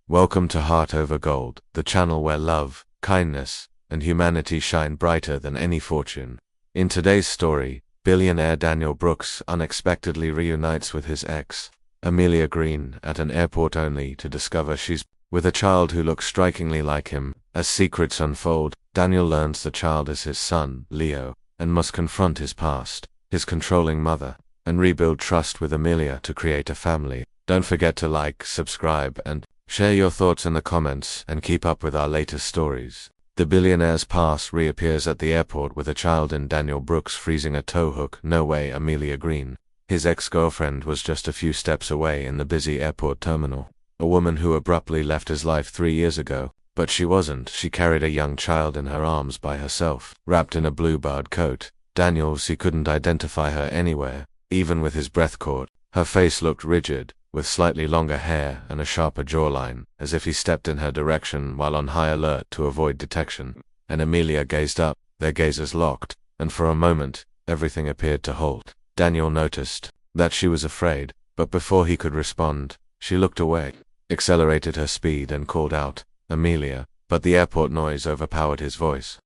Welcome to Heart Over Gold, the channel where love, kindness, and humanity shine brighter than any fortune. In today's story, billionaire Daniel Brooks unexpectedly reunites with his ex, Amelia Green, at an airport only to discover she's with a child who looks strikingly like him. As secrets unfold, Daniel learns the child is his son, Leo, and must confront his past, his controlling mother, and rebuild trust with Amelia to create a family. Don't forget to like, subscribe, and share your thoughts in the comments and keep up with our latest stories. The billionaire's past reappears at the airport with a child in Daniel Brooks freezing a tow hook. No way, Amelia Green. His ex-girlfriend was just a few steps away in the busy airport terminal. A woman who abruptly left his life 3 years ago. But she wasn't. She carried a young child in her arms by herself, wrapped in a blue barred coat. He couldn't identify her anywhere, even with his breath caught. Her face looked rigid, with slightly longer hair and a sharper jawline, as if he stepped in her direction while on high alert to avoid detection. And Amelia gazed up, their gazes locked, and for a moment, everything appeared to halt. Daniel noticed that she was afraid, but before he could respond, she looked away, accelerated her speed and called out, "Amelia," but the airport noise overpowered his voice.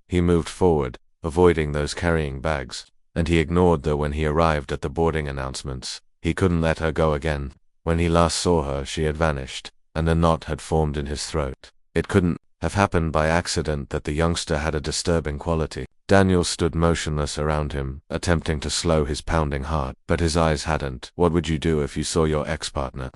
He moved forward, avoiding those carrying bags, and he ignored her when he arrived at the boarding announcements. He couldn't let her go again. When he last saw her, she had vanished, and a knot had formed in his throat. It couldn't have happened by accident. That the youngster had a disturbing quality. Daniel stood motionless around him, attempting to slow his pounding heart, but his eyes hadn't. What would you do if you saw your ex-partner?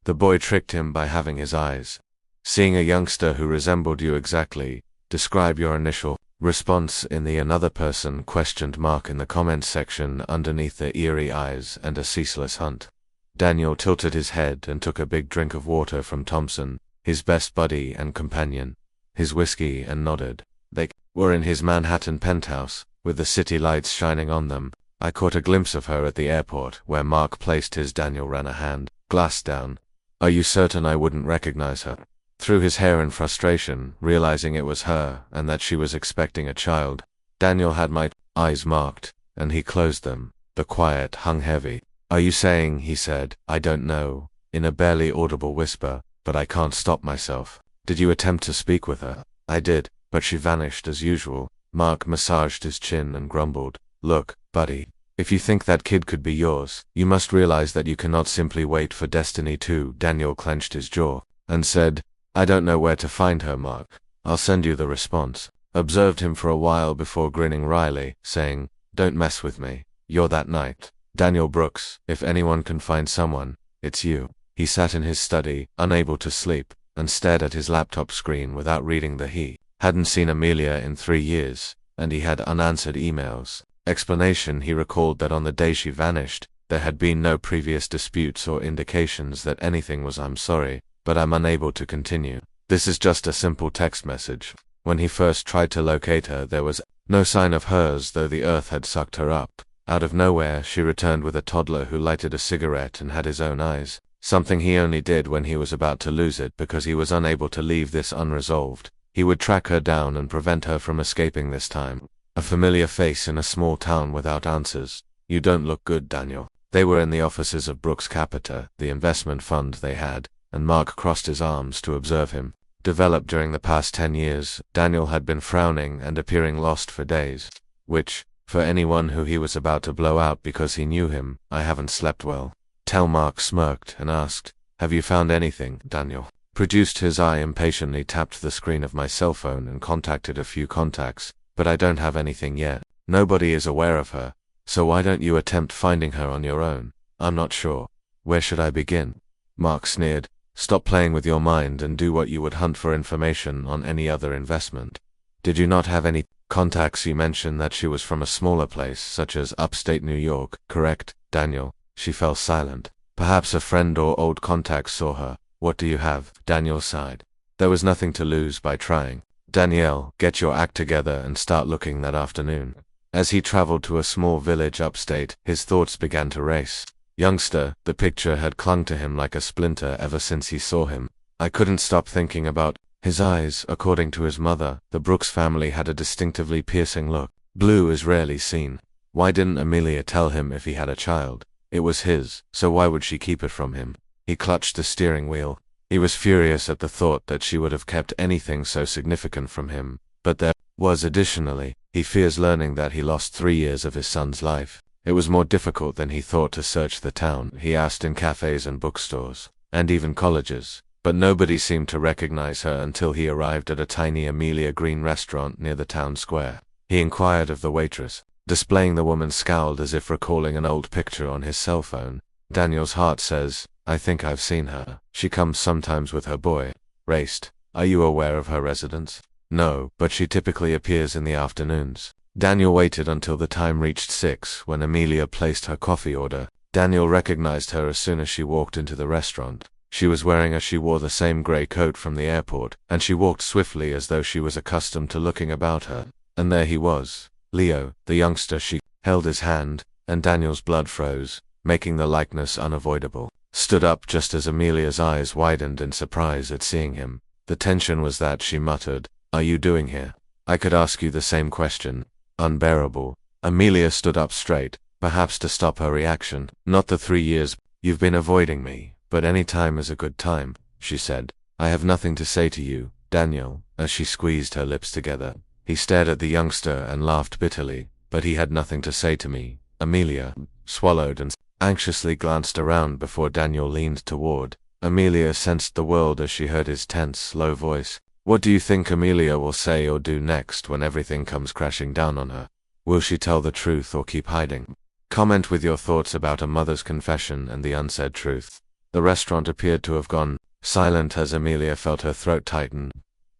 The boy tricked him by having his eyes. Seeing a youngster who resembled you exactly. Describe your initial response in the another person questioned mark in the comments section underneath the eerie eyes and a ceaseless hunt. Daniel tilted his head and took a big drink of water from Thompson, his best buddy and companion, his whiskey, and nodded. They were in his Manhattan penthouse, with the city lights shining on them. I caught a glimpse of her at the airport, where Mark placed his. Daniel ran a hand, glass down. Are you certain I wouldn't recognize her? Through his hair in frustration, realizing it was her, and that she was expecting a child. Daniel had my eyes marked, and he closed them. The quiet hung heavy. Are you saying, he said, I don't know, in a barely audible whisper, but I can't stop myself. Did you attempt to speak with her? I did, but she vanished as usual. Mark massaged his chin and grumbled. Look, buddy, if you think that kid could be yours, you must realize that you cannot simply wait for destiny to. Daniel clenched his jaw, and said, I don't know where to find her, Mark. I'll send you the response. Observed him for a while before grinning wryly, saying, don't mess with me. You're that knight, Daniel Brooks. If anyone can find someone, it's you. He sat in his study, unable to sleep, and stared at his laptop screen without reading the he hadn't seen Amelia in 3 years, and he had unanswered emails. Explanation: he recalled that on the day she vanished, there had been no previous disputes or indications that anything was. I'm sorry, but I'm unable to continue. This is just a simple text message. When he first tried to locate her, there was no sign of hers, though the earth had sucked her up. Out of nowhere, she returned with a toddler who lighted a cigarette and had his own eyes, something he only did when he was about to lose it because he was unable to leave this unresolved. He would track her down and prevent her from escaping this time. A familiar face in a small town without answers. You don't look good, Daniel. They were in the offices of Brooks Capita, the investment fund they had, and Mark crossed his arms to observe him. Developed during the past 10 years, Daniel had been frowning and appearing lost for days, which, for anyone who he was about to blow out because he knew him, I haven't slept well. Mark smirked and asked, have you found anything? Daniel produced his eye impatiently, tapped the screen of my cell phone and contacted a few contacts, but I don't have anything yet. Nobody is aware of her, so why don't you attempt finding her on your own? I'm not sure. Where should I begin? Mark sneered. Stop playing with your mind and do what you would hunt for information on any other investment. Did you not have any contacts? You mentioned that she was from a smaller place, such as upstate New York, correct, Daniel? She fell silent. Perhaps a friend or old contacts saw her. What do you have? Daniel sighed. There was nothing to lose by trying. Danielle, get your act together and start looking that afternoon. As he traveled to a small village upstate, his thoughts began to race. Youngster, the picture had clung to him like a splinter ever since he saw him. I couldn't stop thinking about his eyes. According to his mother, the Brooks family had a distinctively piercing look. Blue is rarely seen. Why didn't Amelia tell him if he had a child? It was his, so why would she keep it from him? He clutched the steering wheel. He was furious at the thought that she would have kept anything so significant from him, but there was additionally, he fears learning that he lost 3 years of his son's life. It was more difficult than he thought to search the town. He asked in cafes and bookstores, and even colleges, but nobody seemed to recognize her until he arrived at a tiny Amelia Green restaurant near the town square. He inquired of the waitress. Displaying the woman scowled as if recalling an old picture on his cell phone. Daniel's heart says, I think I've seen her. She comes sometimes with her boy. Raced. Are you aware of her residence? No, but she typically appears in the afternoons. Daniel waited until the time reached 6 when Amelia placed her coffee order. Daniel recognized her as soon as she walked into the restaurant. She was wearing she wore the same gray coat from the airport, and she walked swiftly as though she was accustomed to looking about her. And there he was, Leo, the youngster. She held his hand, and Daniel's blood froze, making the likeness unavoidable. Stood up just as Amelia's eyes widened in surprise at seeing him. The tension was that she muttered, Are you doing here? I could ask you the same question. Unbearable. Amelia stood up straight, perhaps to stop her reaction. Not the 3 years. You've been avoiding me, but any time is a good time, she said. I have nothing to say to you, Daniel, as she squeezed her lips together. He stared at the youngster and laughed bitterly, but he had nothing to say to me. Amelia swallowed and anxiously glanced around before Daniel leaned toward. Amelia sensed the world as she heard his tense, low voice. What do you think Amelia will say or do next when everything comes crashing down on her? Will she tell the truth or keep hiding? Comment with your thoughts about a mother's confession and the unsaid truth. The restaurant appeared to have gone silent as Amelia felt her throat tighten.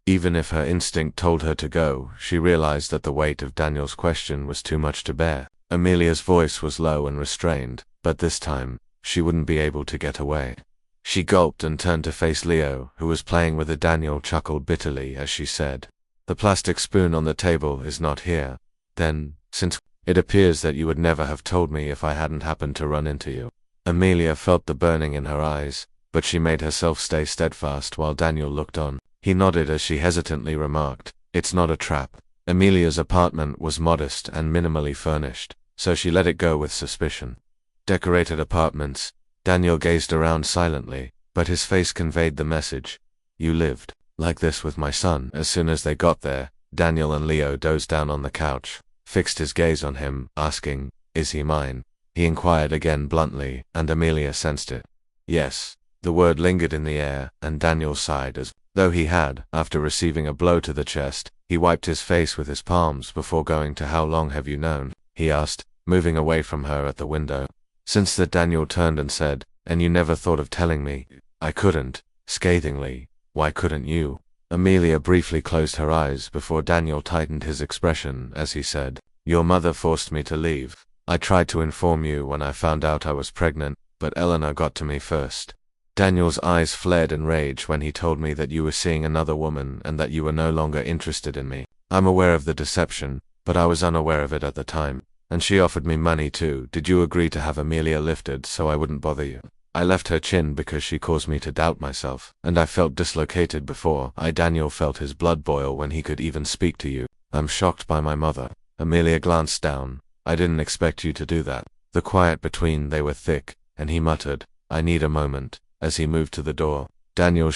Even if her instinct told her to go, she realized that the weight of Daniel's question was too much to bear. Amelia's voice was low and restrained, but this time, she wouldn't be able to get away. She gulped and turned to face Leo, who was playing with a Daniel chuckled bitterly as she said, The plastic spoon on the table is not here. Then, since it appears that you would never have told me if I hadn't happened to run into you. Amelia felt the burning in her eyes, but she made herself stay steadfast while Daniel looked on. He nodded as she hesitantly remarked, It's not a trap. Amelia's apartment was modest and minimally furnished, so she let it go with suspicion. Decorated apartments. Daniel gazed around silently, but his face conveyed the message. You lived like this with my son. As soon as they got there, Daniel and Leo dozed down on the couch, fixed his gaze on him, asking, Is he mine? He inquired again bluntly, and Amelia sensed it. Yes. The word lingered in the air, and Daniel sighed as though he had, after receiving a blow to the chest. He wiped his face with his palms before going to How long have you known? He asked, moving away from her at the window. Since that, Daniel turned and said, And you never thought of telling me? I couldn't, scathingly. Why couldn't you? Amelia briefly closed her eyes before Daniel tightened his expression as he said, Your mother forced me to leave. I tried to inform you when I found out I was pregnant, but Eleanor got to me first. Daniel's eyes flared in rage when he told me that you were seeing another woman and that you were no longer interested in me. I'm aware of the deception, but I was unaware of it at the time. And she offered me money too. Did you agree to have Amelia lifted so I wouldn't bother you? I left her chin because she caused me to doubt myself, and I felt dislocated before Daniel felt his blood boil when he could even speak to you. I'm shocked by my mother. Amelia glanced down. I didn't expect you to do that. The quiet between they were thick, and he muttered, I need a moment, as he moved to the door. Daniel,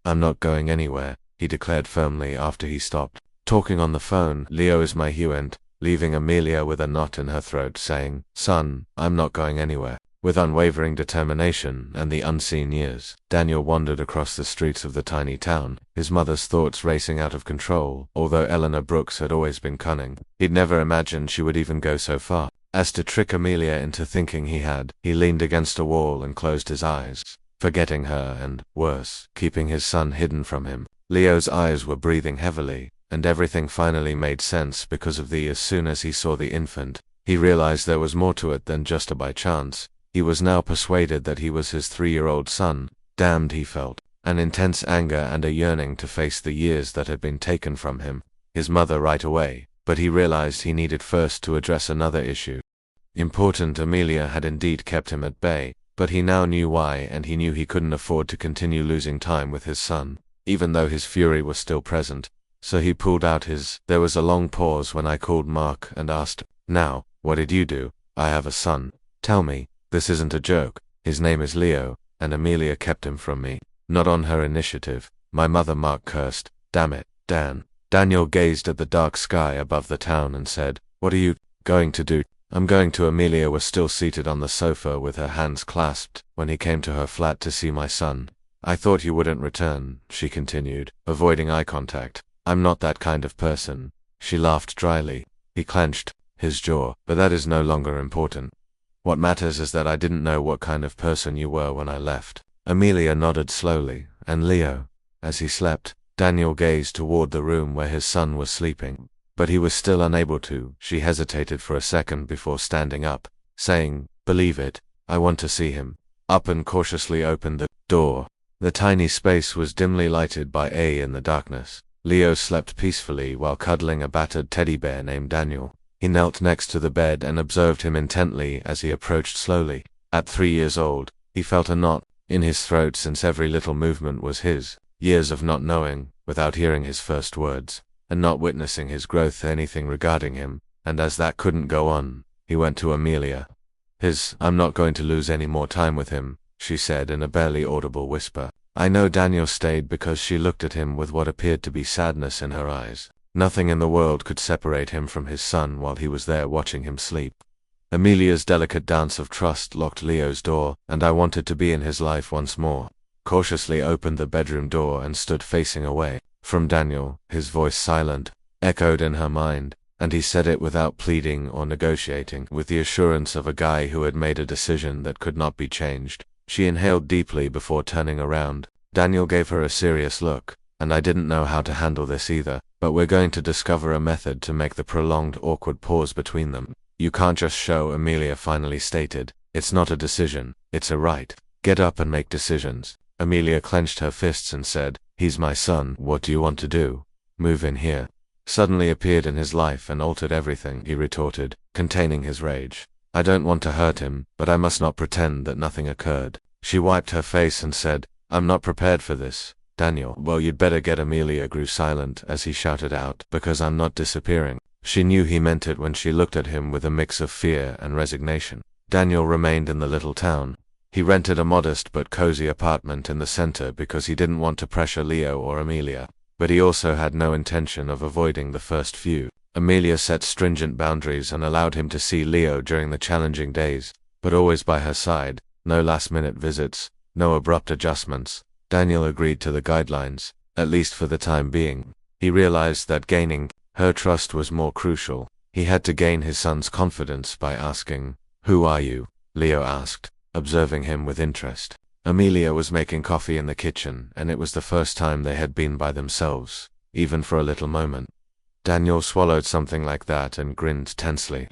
I'm not going anywhere, he declared firmly after he stopped talking on the phone. Leo is my husband, leaving Amelia with a knot in her throat, saying, Son, I'm not going anywhere. With unwavering determination and the unseen years, Daniel wandered across the streets of the tiny town, his mother's thoughts racing out of control. Although Eleanor Brooks had always been cunning, he'd never imagined she would even go so far as to trick Amelia into thinking he had. He leaned against a wall and closed his eyes, forgetting her and, worse, keeping his son hidden from him. Leo's eyes were breathing heavily, and everything finally made sense because of as soon as he saw the infant, he realized there was more to it than just a by chance. He was now persuaded that he was his 3-year-old son. Damned, he felt, an intense anger and a yearning to face the years that had been taken from him. His mother right away, but he realized he needed first to address another issue. Important. Amelia had indeed kept him at bay, but he now knew why, and he knew he couldn't afford to continue losing time with his son, even though his fury was still present. So he pulled out his. There was a long pause when I called Mark and asked, Now, what did you do? I have a son. Tell me. This isn't a joke. His name is Leo, and Amelia kept him from me. Not on her initiative. My mother, Mark cursed. Damn it, Dan. Daniel gazed at the dark sky above the town and said, "What are you going to do?" "I'm going to." Amelia was still seated on the sofa with her hands clasped when he came to her flat to see my son. "I thought you wouldn't return," she continued, avoiding eye contact. "I'm not that kind of person." She laughed dryly. He clenched his jaw. "But that is no longer important. What matters is that I didn't know what kind of person you were when I left." Amelia nodded slowly. "And Leo?" As he slept, Daniel gazed toward the room where his son was sleeping. But he was still unable to. She hesitated for a second before standing up, saying, "Believe it, I want to see him." Up and cautiously opened the door. The tiny space was dimly lighted by A in the darkness. Leo slept peacefully while cuddling a battered teddy bear named Daniel. He knelt next to the bed and observed him intently as he approached slowly. At 3 years old, he felt a knot in his throat since every little movement was his. Years of not knowing, without hearing his first words, and not witnessing his growth anything regarding him, and as that couldn't go on, he went to Amelia. "I'm not going to lose any more time with him," she said in a barely audible whisper. I know Daniel stayed because she looked at him with what appeared to be sadness in her eyes. Nothing in the world could separate him from his son while he was there watching him sleep. Amelia's delicate dance of trust locked Leo's door, and I wanted to be in his life once more. Cautiously opened the bedroom door and stood facing away from Daniel. His voice, silent, echoed in her mind, and he said it without pleading or negotiating, with the assurance of a guy who had made a decision that could not be changed. She inhaled deeply before turning around. Daniel gave her a serious look, and I didn't know how to handle this either, but we're going to discover a method to make the prolonged awkward pause between them. "You can't just show," Amelia finally stated. "It's not a decision, it's a right. Get up and make decisions." Amelia clenched her fists and said, "He's my son. What do you want to do?" "Move in here." Suddenly appeared in his life and altered everything, he retorted, containing his rage. "I don't want to hurt him, but I must not pretend that nothing occurred." She wiped her face and said, "I'm not prepared for this, Daniel." "Well, you'd better get." Amelia grew silent as he shouted out, "Because I'm not disappearing." She knew he meant it when she looked at him with a mix of fear and resignation. Daniel remained in the little town. He rented a modest but cozy apartment in the center because he didn't want to pressure Leo or Amelia. But he also had no intention of avoiding the first few. Amelia set stringent boundaries and allowed him to see Leo during the challenging days, but always by her side. No last-minute visits, no abrupt adjustments. Daniel agreed to the guidelines, at least for the time being. He realized that gaining her trust was more crucial. He had to gain his son's confidence by asking, "Who are you?" Leo asked, observing him with interest. Amelia was making coffee in the kitchen, and it was the first time they had been by themselves, even for a little moment. Daniel swallowed something like that and grinned tensely.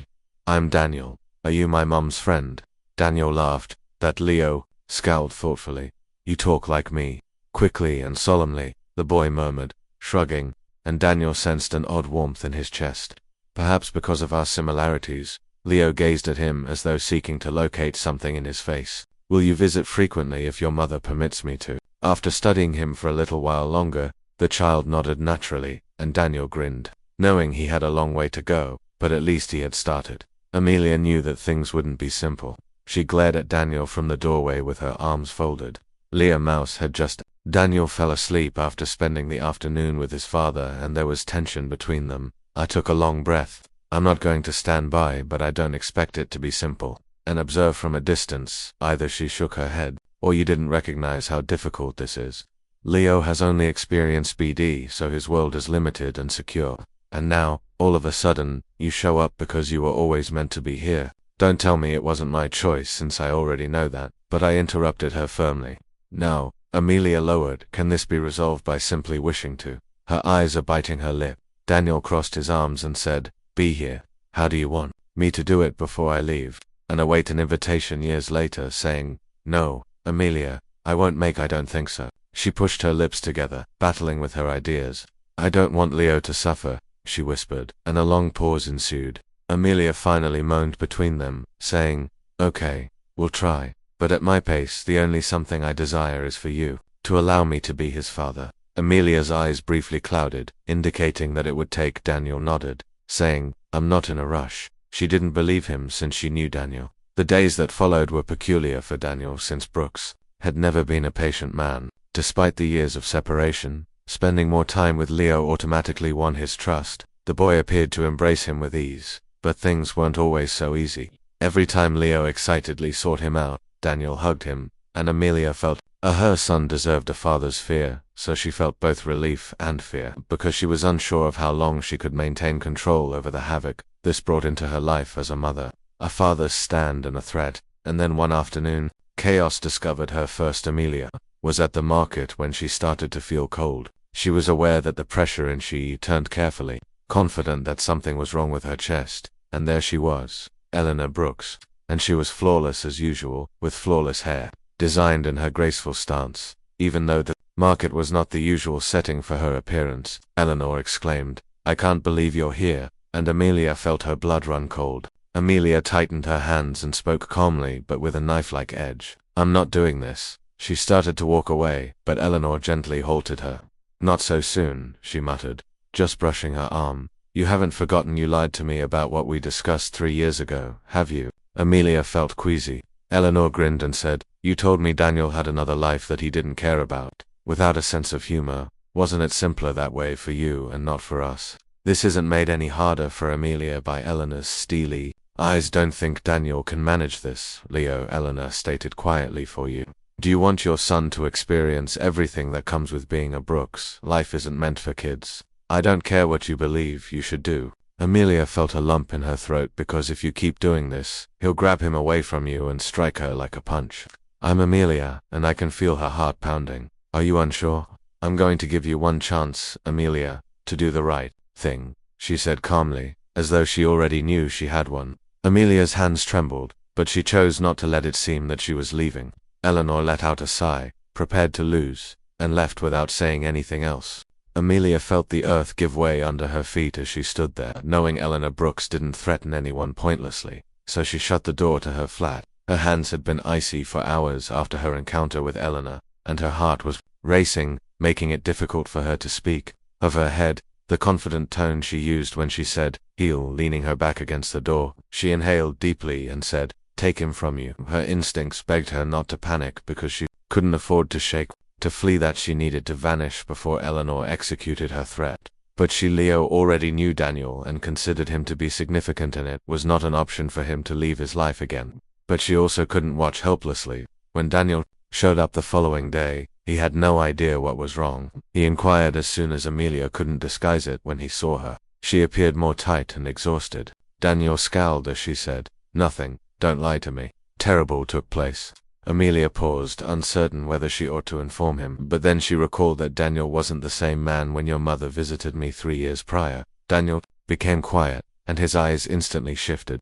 "I'm Daniel. Are you my mom's friend?" Daniel laughed. That Leo scowled thoughtfully. "You talk like me." Quickly and solemnly, the boy murmured, shrugging, and Daniel sensed an odd warmth in his chest. Perhaps because of our similarities, Leo gazed at him as though seeking to locate something in his face. "Will you visit frequently if your mother permits me to?" After studying him for a little while longer, the child nodded naturally, and Daniel grinned, knowing he had a long way to go, but at least he had started. Amelia knew that things wouldn't be simple. She glared at Daniel from the doorway with her arms folded. Leah Mouse had just... Daniel fell asleep after spending the afternoon with his father, and there was tension between them. I took a long breath. I'm not going to stand by, but I don't expect it to be simple. And observe from a distance. Either she shook her head, or you didn't recognize how difficult this is. Leo has only experienced BD, so his world is limited and secure. And now, all of a sudden, you show up because you were always meant to be here. Don't tell me it wasn't my choice, since I already know that. But I interrupted her firmly. "No." Amelia lowered. "Can this be resolved by simply wishing to?" Her eyes are biting her lip. Daniel crossed his arms and said, "Be here." "How do you want me to do it before I leave?" And await an invitation years later, saying, "No, Amelia, I won't make. I don't think so." She pushed her lips together, battling with her ideas. "I don't want Leo to suffer," she whispered, and a long pause ensued. Amelia finally moaned between them, saying, "Okay, we'll try. But at my pace, the only something I desire is for you to allow me to be his father." Amelia's eyes briefly clouded, indicating that it would take. Daniel nodded, saying, "I'm not in a rush." She didn't believe him since she knew Daniel. The days that followed were peculiar for Daniel since Brooks had never been a patient man. Despite the years of separation, spending more time with Leo automatically won his trust. The boy appeared to embrace him with ease, but things weren't always so easy. Every time Leo excitedly sought him out, Daniel hugged him, and Amelia felt her son deserved a father's fear, so she felt both relief and fear, because she was unsure of how long she could maintain control over the havoc this brought into her life as a mother, a father's stand and a threat. And then one afternoon, chaos discovered her first. Amelia was at the market when she started to feel cold. She was aware that the pressure and she turned carefully, confident that something was wrong with her chest, and there she was, Eleanor Brooks, and she was flawless as usual, with flawless hair, designed in her graceful stance. Even though the market was not the usual setting for her appearance, Eleanor exclaimed, "I can't believe you're here," and Amelia felt her blood run cold. Amelia tightened her hands and spoke calmly but with a knife-like edge. "I'm not doing this." She started to walk away, but Eleanor gently halted her. "Not so soon," she muttered, just brushing her arm. "You haven't forgotten you lied to me about what we discussed 3 years ago, have you?" Amelia felt queasy. Eleanor grinned and said, "You told me Daniel had another life that he didn't care about." Without a sense of humor, "Wasn't it simpler that way for you and not for us?" This isn't made any harder for Amelia by Eleanor's steely eyes. "Don't think Daniel can manage this, Leo," Eleanor stated quietly, "for you. Do you want your son to experience everything that comes with being a Brooks? Life isn't meant for kids. I don't care what you believe you should do." Amelia felt a lump in her throat because if you keep doing this, he'll grab him away from you and strike her like a punch. "I'm Amelia, and I can feel her heart pounding. Are you unsure?" "I'm going to give you one chance, Amelia, to do the right thing," she said calmly, as though she already knew she had one. Amelia's hands trembled, but she chose not to let it seem that she was leaving. Eleanor let out a sigh, prepared to lose, and left without saying anything else. Amelia felt the earth give way under her feet as she stood there, knowing Eleanor Brooks didn't threaten anyone pointlessly, so she shut the door to her flat. Her hands had been icy for hours after her encounter with Eleanor, and her heart was racing, making it difficult for her to speak. Of her head, the confident tone she used when she said, "He'll," leaning her back against the door, she inhaled deeply and said, "Take him from you." Her instincts begged her not to panic because she couldn't afford to shake, to flee that she needed to vanish before Eleanor executed her threat. But Leo already knew Daniel and considered him to be significant, and it was not an option for him to leave his life again. But she also couldn't watch helplessly. When Daniel showed up the following day, he had no idea what was wrong. He inquired as soon as Amelia couldn't disguise it when he saw her. She appeared more tight and exhausted. Daniel scowled as she said, "Nothing, don't lie to me. Terrible took place." Amelia paused, uncertain whether she ought to inform him, but then she recalled that Daniel wasn't the same man when your mother visited me 3 years prior. Daniel became quiet, and his eyes instantly shifted.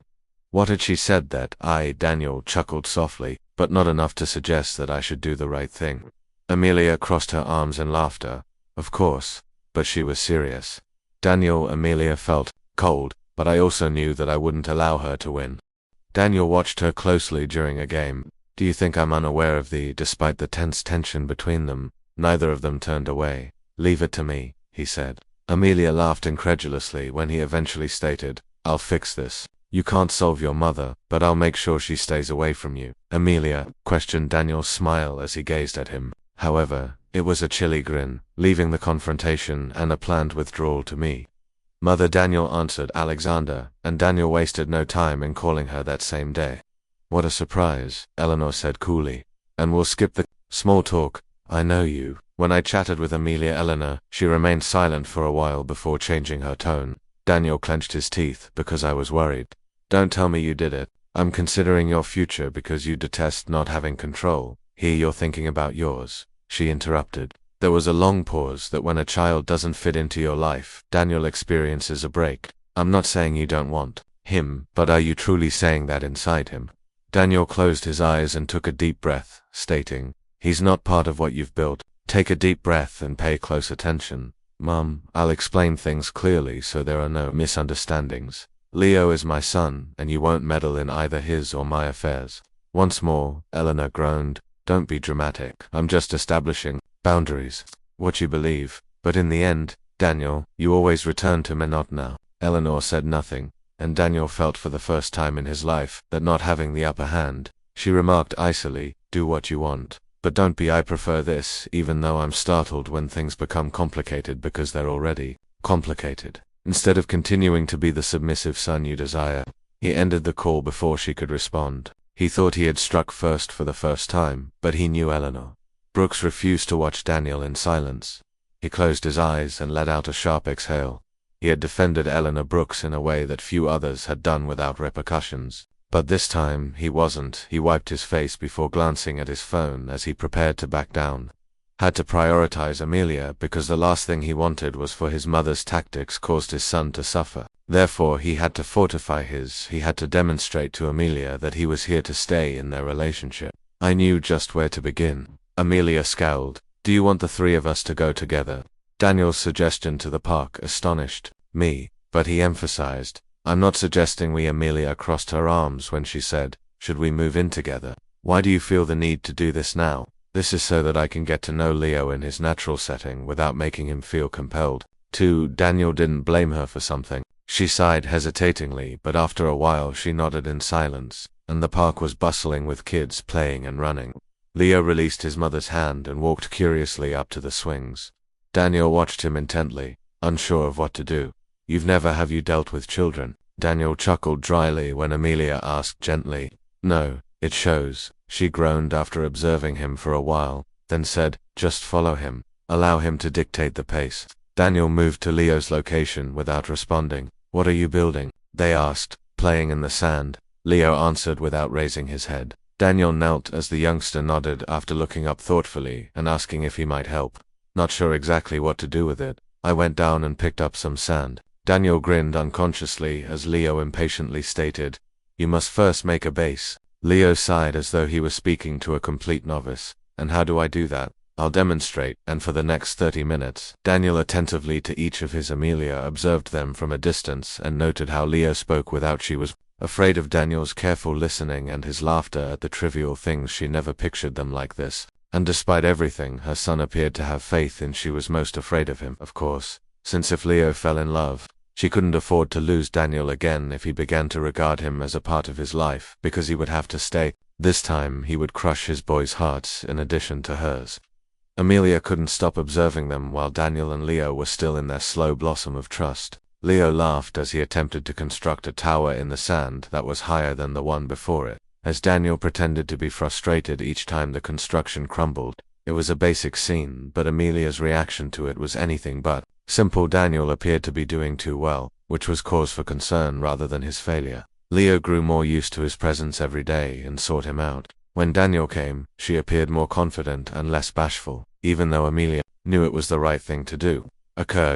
What had she said that Daniel chuckled softly, but not enough to suggest that I should do the right thing. Amelia crossed her arms in laughter. Of course, but she was serious. Amelia felt cold, but I also knew that I wouldn't allow her to win. Daniel watched her closely during a game. "Do you think I'm unaware of despite the tense tension between them?" Neither of them turned away. "Leave it to me," he said. Amelia laughed incredulously when he eventually stated, "I'll fix this. You can't solve your mother, but I'll make sure she stays away from you." "Amelia?" questioned Daniel's smile as he gazed at him. However, it was a chilly grin, leaving the confrontation and a planned withdrawal to me. "Mother," Daniel answered Alexander, and Daniel wasted no time in calling her that same day. "What a surprise," Eleanor said coolly. "And we'll skip the small talk. I know you." When I chatted with Amelia Eleanor, she remained silent for a while before changing her tone. Daniel clenched his teeth because I was worried. "Don't tell me you did it. I'm considering your future because you detest not having control. Here you're thinking about yours," she interrupted. There was a long pause that when a child doesn't fit into your life, Daniel experiences a break. "I'm not saying you don't want him, but are you truly saying that inside him?" Daniel closed his eyes and took a deep breath, stating, "He's not part of what you've built. Take a deep breath and pay close attention. Mum, I'll explain things clearly so there are no misunderstandings. Leo is my son, and you won't meddle in either his or my affairs." "Once more," Eleanor groaned, "don't be dramatic. I'm just establishing boundaries. What you believe. But in the end, Daniel, you always return to me not now." Eleanor said nothing, and Daniel felt for the first time in his life that not having the upper hand. She remarked icily, "Do what you want. But don't be, I prefer this, even though I'm startled when things become complicated because they're already complicated. Instead of continuing to be the submissive son you desire, he ended the call before she could respond. He thought he had struck first for the first time, but he knew Eleanor. Brooks refused to watch Daniel in silence. He closed his eyes and let out a sharp exhale. He had defended Eleanor Brooks in a way that few others had done without repercussions. But this time, he wasn't. He wiped his face before glancing at his phone as he prepared to back down. Had to prioritize Amelia because the last thing he wanted was for his mother's tactics caused his son to suffer. Therefore, he had to fortify he had to demonstrate to Amelia that he was here to stay in their relationship. I knew just where to begin. Amelia scowled. Do you want the three of us to go together? Daniel's suggestion to the park astonished me, but he emphasized, I'm not suggesting we. Amelia crossed her arms when she said, should we move in together? Why do you feel the need to do this now? This is so that I can get to know Leo in his natural setting without making him feel compelled. 2. Daniel didn't blame her for something. She sighed hesitatingly, but after a while she nodded in silence, and the park was bustling with kids playing and running. Leo released his mother's hand and walked curiously up to the swings. Daniel watched him intently, unsure of what to do. Have you dealt with children? Daniel chuckled dryly when Amelia asked gently. No, it shows. She groaned after observing him for a while, then said, just follow him. Allow him to dictate the pace. Daniel moved to Leo's location without responding. What are you building? They asked, playing in the sand. Leo answered without raising his head. Daniel knelt as the youngster nodded after looking up thoughtfully and asking if he might help. Not sure exactly what to do with it. I went down and picked up some sand. Daniel grinned unconsciously as Leo impatiently stated, you must first make a base. Leo sighed as though he was speaking to a complete novice. And how do I do that? I'll demonstrate, and for the next 30 minutes, Daniel attentively to each of his Amelia observed them from a distance and noted how Leo spoke without she was afraid of Daniel's careful listening and his laughter at the trivial things. She never pictured them like this. And despite everything, her son appeared to have faith in she was most afraid of him, of course, since if Leo fell in love, she couldn't afford to lose Daniel again if he began to regard him as a part of his life, because he would have to stay. This time he would crush his boys' hearts in addition to hers. Amelia couldn't stop observing them while Daniel and Leo were still in their slow blossom of trust. Leo laughed as he attempted to construct a tower in the sand that was higher than the one before it. As Daniel pretended to be frustrated each time the construction crumbled. It was a basic scene, but Amelia's reaction to it was anything but simple. Daniel appeared to be doing too well, which was cause for concern rather than his failure. Leo grew more used to his presence every day and sought him out. When Daniel came, she appeared more confident and less bashful, even though Amelia knew it was the right thing to do.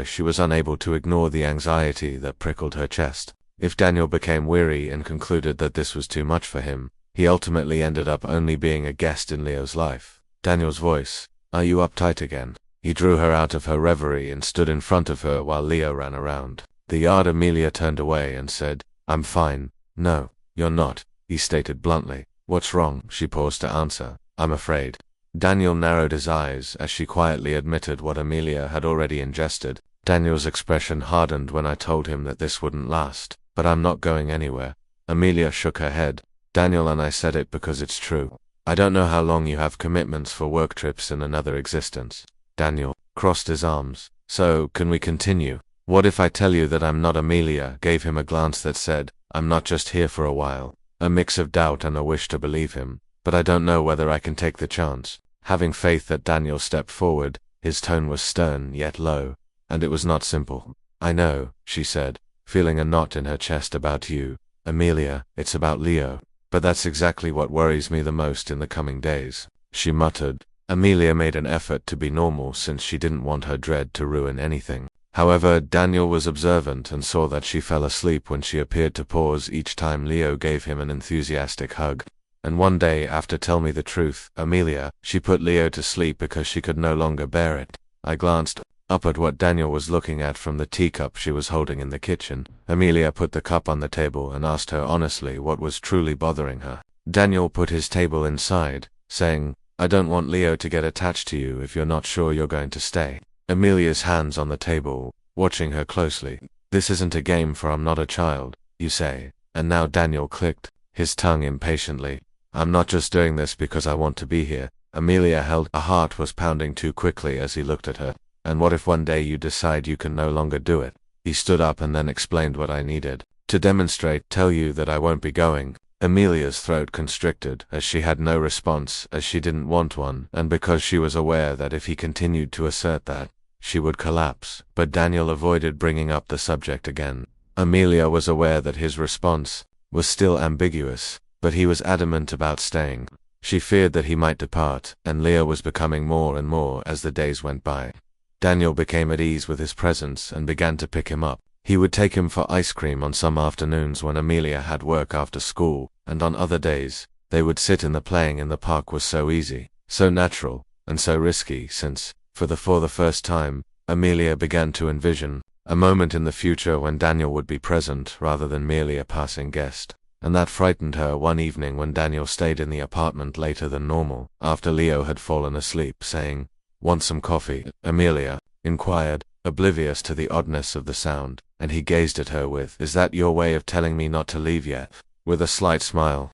She was unable to ignore the anxiety that prickled her chest. If Daniel became weary and concluded that this was too much for him, he ultimately ended up only being a guest in Leo's life. Daniel's voice, are you uptight again? He drew her out of her reverie and stood in front of her while Leo ran around the yard. Amelia turned away and said, I'm fine. No, you're not, he stated bluntly. What's wrong? She paused to answer. I'm afraid. Daniel narrowed his eyes as she quietly admitted what Amelia had already ingested. Daniel's expression hardened when I told him that this wouldn't last. But I'm not going anywhere. Amelia shook her head. Daniel, and I said it because it's true. I don't know how long you have commitments for work trips in another existence. Daniel crossed his arms. So, can we continue? What if I tell you that I'm not? Amelia gave him a glance that said, I'm not just here for a while. A mix of doubt and a wish to believe him. But I don't know whether I can take the chance. Having faith that Daniel stepped forward, his tone was stern yet low, and it was not simple. I know, she said, feeling a knot in her chest. About you, Amelia, it's about Leo. But that's exactly what worries me the most in the coming days, she muttered. Amelia made an effort to be normal since she didn't want her dread to ruin anything. However, Daniel was observant and saw that she fell asleep when she appeared to pause each time Leo gave him an enthusiastic hug. And one day after, tell me the truth, Amelia, she put Leo to sleep because she could no longer bear it. I glanced up at what Daniel was looking at from the teacup she was holding in the kitchen. Amelia put the cup on the table and asked her honestly what was truly bothering her. Daniel put his table inside, saying, I don't want Leo to get attached to you if you're not sure you're going to stay. Amelia's hands on the table, watching her closely. This isn't a game for I'm not a child, you say. And now Daniel clicked, his tongue impatiently. I'm not just doing this because I want to be here. Amelia held. Her heart was pounding too quickly as he looked at her. And what if one day you decide you can no longer do it? He stood up and then explained what I needed. To demonstrate, tell you that I won't be going. Amelia's throat constricted, as she had no response, as she didn't want one, and because she was aware that if he continued to assert that, she would collapse. But Daniel avoided bringing up the subject again. Amelia was aware that his response was still ambiguous, but he was adamant about staying. She feared that he might depart, and Leah was becoming more and more as the days went by. Daniel became at ease with his presence and began to pick him up. He would take him for ice cream on some afternoons when Amelia had work after school, and on other days, they would sit in the playing in the park was so easy, so natural, and so risky since, for the first time, Amelia began to envision a moment in the future when Daniel would be present rather than merely a passing guest. And that frightened her one evening when Daniel stayed in the apartment later than normal, after Leo had fallen asleep, saying, "Want some coffee?" Amelia inquired, oblivious to the oddness of the sound, and he gazed at her with, "Is that your way of telling me not to leave yet?" With a slight smile.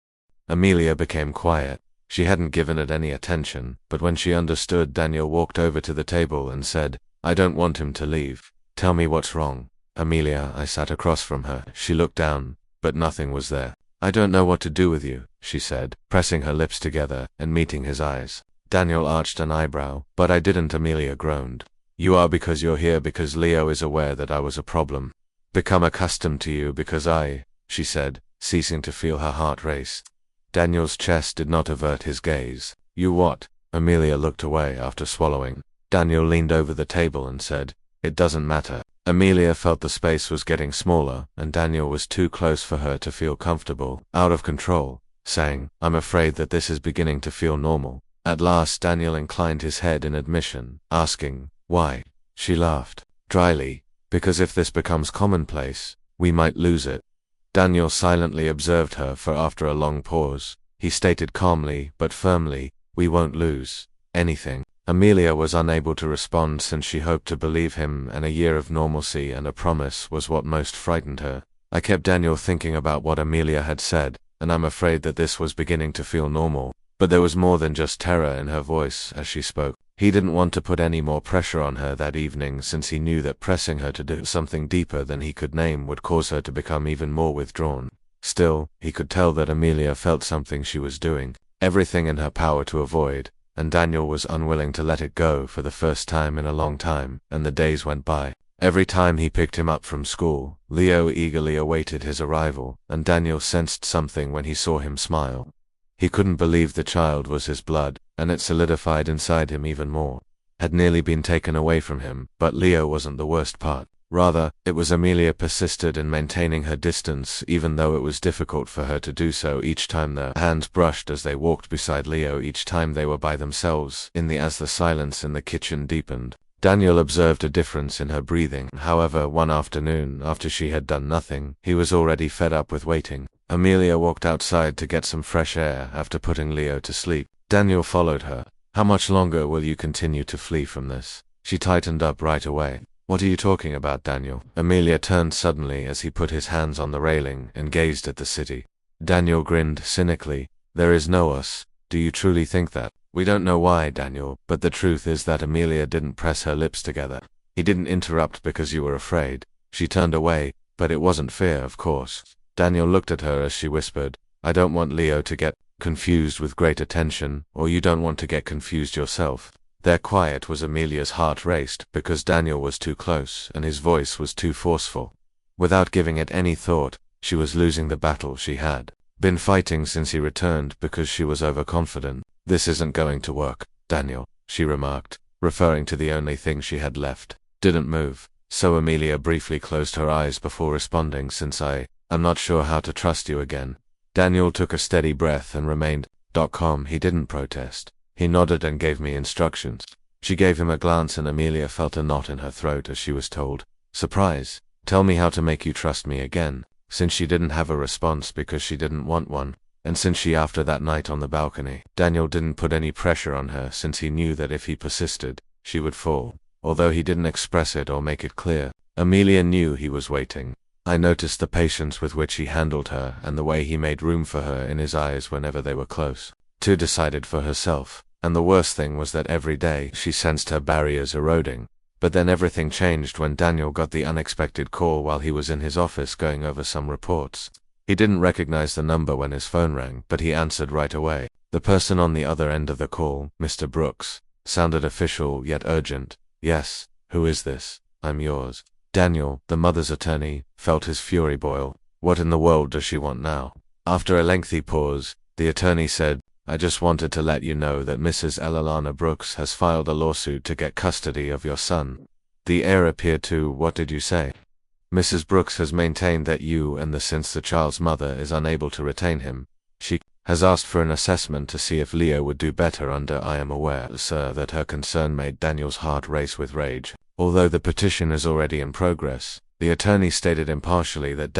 Amelia became quiet. She hadn't given it any attention, but when she understood, Daniel walked over to the table and said, "I don't want him to leave. Tell me what's wrong." Amelia, I sat across from her. She looked down, but nothing was there. "I don't know what to do with you," she said, pressing her lips together and meeting his eyes. Daniel arched an eyebrow. "But I didn't," Amelia groaned. "You are because you're here because Leo is aware that I was a problem. Become accustomed to you because she said, ceasing to feel her heart race. Daniel's chest did not avert his gaze. "You what?" Amelia looked away after swallowing. Daniel leaned over the table and said, "It doesn't matter." Amelia felt the space was getting smaller, and Daniel was too close for her to feel comfortable, out of control, saying, "I'm afraid that this is beginning to feel normal." At last Daniel inclined his head in admission, asking, "Why?" She laughed, dryly, "Because if this becomes commonplace, we might lose it." Daniel silently observed her for after a long pause, he stated calmly but firmly, "We won't lose anything." Amelia was unable to respond since she hoped to believe him, and a year of normalcy and a promise was what most frightened her. I kept Daniel thinking about what Amelia had said, and I'm afraid that this was beginning to feel normal. But there was more than just terror in her voice as she spoke. He didn't want to put any more pressure on her that evening since he knew that pressing her to do something deeper than he could name would cause her to become even more withdrawn. Still, he could tell that Amelia felt something she was doing, everything in her power to avoid, and Daniel was unwilling to let it go for the first time in a long time, and the days went by. Every time he picked him up from school, Leo eagerly awaited his arrival, and Daniel sensed something when he saw him smile. He couldn't believe the child was his blood, and it solidified inside him even more. Had nearly been taken away from him, but Leo wasn't the worst part. Rather, it was Amelia persisted in maintaining her distance even though it was difficult for her to do so each time their hands brushed as they walked beside Leo each time they were by themselves as the silence in the kitchen deepened. Daniel observed a difference in her breathing. However, one afternoon, after she had done nothing, he was already fed up with waiting. Amelia walked outside to get some fresh air after putting Leo to sleep. Daniel followed her. "How much longer will you continue to flee from this?" She tightened up right away. "What are you talking about, Daniel?" Amelia turned suddenly as he put his hands on the railing and gazed at the city. Daniel grinned cynically. "There is no us. Do you truly think that?" "We don't know why, Daniel, but the truth is that Amelia didn't press her lips together. He didn't interrupt because you were afraid." She turned away, but it wasn't fear, of course. Daniel looked at her as she whispered, "I don't want Leo to get confused with great attention, or you don't want to get confused yourself." Their quiet was Amelia's heart raced because Daniel was too close and his voice was too forceful. Without giving it any thought, she was losing the battle she had been fighting since he returned because she was overconfident. "This isn't going to work, Daniel," she remarked, referring to the only thing she had left. Didn't move, so Amelia briefly closed her eyes before responding since I'm not sure how to trust you again. Daniel took a steady breath and remained calm. He didn't protest. He nodded and gave me instructions. She gave him a glance and Amelia felt a knot in her throat as she was told, "Surprise, tell me how to make you trust me again." Since she didn't have a response because she didn't want one, and since she after that night on the balcony, Daniel didn't put any pressure on her since he knew that if he persisted, she would fall. Although he didn't express it or make it clear, Amelia knew he was waiting. I noticed the patience with which he handled her and the way he made room for her in his eyes whenever they were close. Decided for herself. And the worst thing was that every day she sensed her barriers eroding. But then everything changed when Daniel got the unexpected call while he was in his office going over some reports. He didn't recognize the number when his phone rang, but he answered right away. The person on the other end of the call, Mr. Brooks, sounded official yet urgent. "Yes, who is this? I'm yours." Daniel, the mother's attorney, felt his fury boil. What in the world does she want now? After a lengthy pause, the attorney said, "I just wanted to let you know that Mrs. Elilana Brooks has filed a lawsuit to get custody of your son." The heir appeared to, "What did you say?" "Mrs. Brooks has maintained that you and since the child's mother is unable to retain him, she has asked for an assessment to see if Leo would do better under. I am aware, sir, that her concern made Daniel's heart race with rage. Although the petition is already in progress, the attorney stated impartially that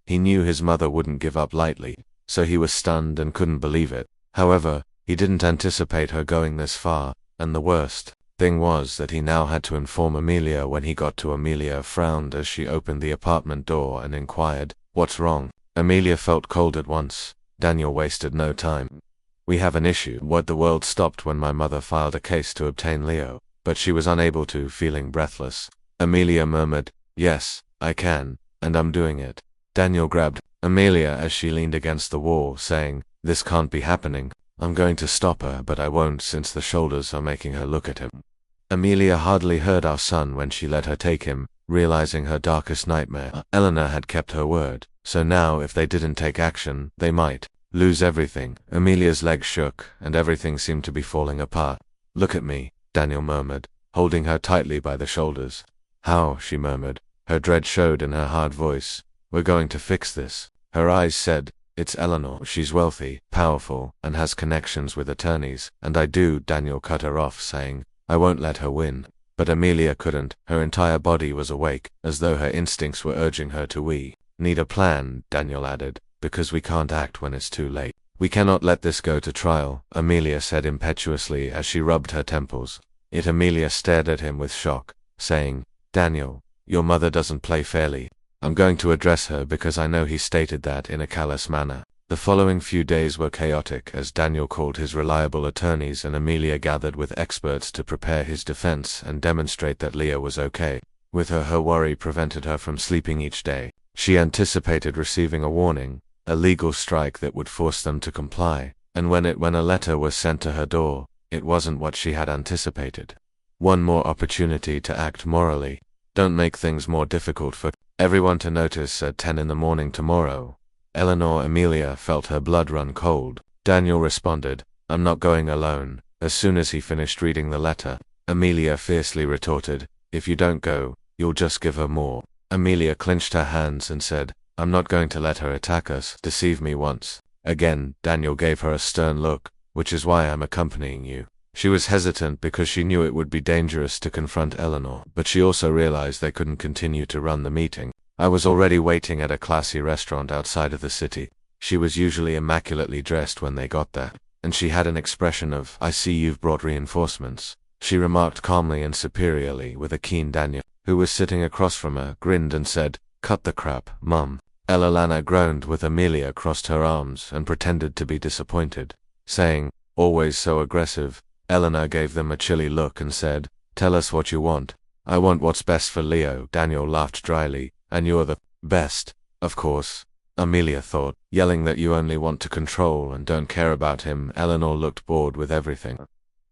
he knew his mother wouldn't give up lightly, so he was stunned and couldn't believe it. However, he didn't anticipate her going this far, and the worst thing was that he now had to inform Amelia. When he got to Amelia frowned as she opened the apartment door and inquired, "What's wrong?" Amelia felt cold at once. Daniel wasted no time. "We have an issue." What the world stopped when my mother filed a case to obtain Leo, but she was unable to, feeling breathless. Amelia murmured, "Yes, I can, and I'm doing it." Daniel grabbed Amelia as she leaned against the wall, saying, "This can't be happening. I'm going to stop her, but I won't since the shoulders are making her look at him." Amelia hardly heard our son when she let her take him, realizing her darkest nightmare. Eleanor had kept her word, so now if they didn't take action, they might lose everything. Amelia's legs shook, and everything seemed to be falling apart. "Look at me," Daniel murmured, holding her tightly by the shoulders. "How?" she murmured. Her dread showed in her hard voice. "We're going to fix this." Her eyes said, "It's Eleanor. She's wealthy, powerful, and has connections with attorneys, and I do." Daniel cut her off, saying, "I won't let her win." But Amelia couldn't. Her entire body was awake, as though her instincts were urging her to. "We need a plan," Daniel added, "because we can't act when it's too late." "We cannot let this go to trial," Amelia said impetuously as she rubbed her temples. Amelia stared at him with shock, saying, "Daniel, your mother doesn't play fairly. I'm going to address her because I know he stated that in a callous manner." The following few days were chaotic as Daniel called his reliable attorneys and Amelia gathered with experts to prepare his defense and demonstrate that Leo was okay. With her worry prevented her from sleeping each day. She anticipated receiving a warning, a legal strike that would force them to comply, and when a letter was sent to her door, it wasn't what she had anticipated. One more opportunity to act morally. Don't make things more difficult for everyone to notice at 10 in the morning tomorrow. Amelia felt her blood run cold. Daniel responded, "I'm not going alone." As soon as he finished reading the letter, Amelia fiercely retorted, "If you don't go, you'll just give her more." Amelia clenched her hands and said, "I'm not going to let her attack us. Deceive me once again." Daniel gave her a stern look, "Which is why I'm accompanying you." She was hesitant because she knew it would be dangerous to confront Eleanor, but she also realized they couldn't continue to run the meeting. I was already waiting at a classy restaurant outside of the city. She was usually immaculately dressed when they got there, and she had an expression of, "I see you've brought reinforcements." She remarked calmly and superiorly with a keen Daniel, who was sitting across from her, grinned and said, "Cut the crap, Mum." Elilana groaned with Amelia crossed her arms and pretended to be disappointed, saying, "Always so aggressive." Eleanor gave them a chilly look and said, "Tell us what you want." "I want what's best for Leo." Daniel laughed dryly. "And you're the best, of course," Amelia thought, yelling that you only want to control and don't care about him. Eleanor looked bored with everything.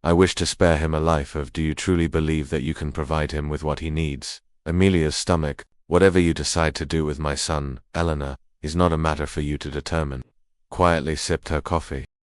"I wish to spare him a life of. Do you truly believe that you can provide him with what he needs?" Amelia's stomach. "Whatever you decide to do with my son, Eleanor, is not a matter for you to determine." Quietly sipped her coffee.